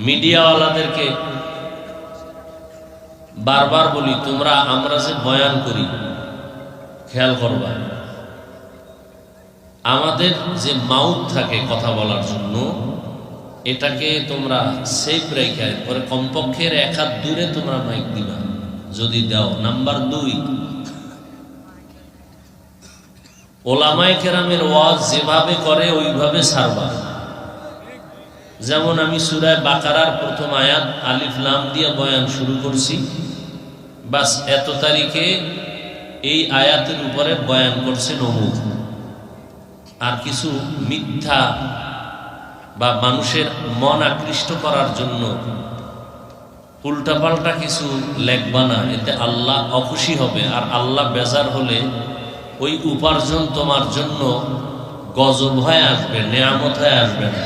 মিডিয়াওয়ালাদেরকে বারবার বলি, আমরা যে বয়ান করি খেয়াল করবা, আমাদের যে মাউথ থাকে কথা বলার জন্য, এটাকে তোমরা সেফ রেখে পরে কমপক্ষের 1 হাত দূরে তোমরা মাইক দিবা যদি দাও। নাম্বার 2, ওলামায়ে কেরামের ওয়াজ যেভাবে করে ওইভাবে ছাড়বা। যেমন আমি সূরা বাকারার প্রথম আয়াত আলিফ লাম দিয়ে বয়ান শুরু করছি, বাস এত তারিখে এই আয়াতের উপরে বয়ান করছেন অমুক, আর কিছু মিথ্যা বা মানুষের মন আকৃষ্ট করার জন্য উল্টাপাল্টা কিছু লেখবা না, এতে আল্লাহ অখুশি হবে। আর আল্লাহ বেজার হলে ওই উপার্জন তোমার জন্য গজব হয়ে আসবে, নেয়ামত হয়ে আসবে না।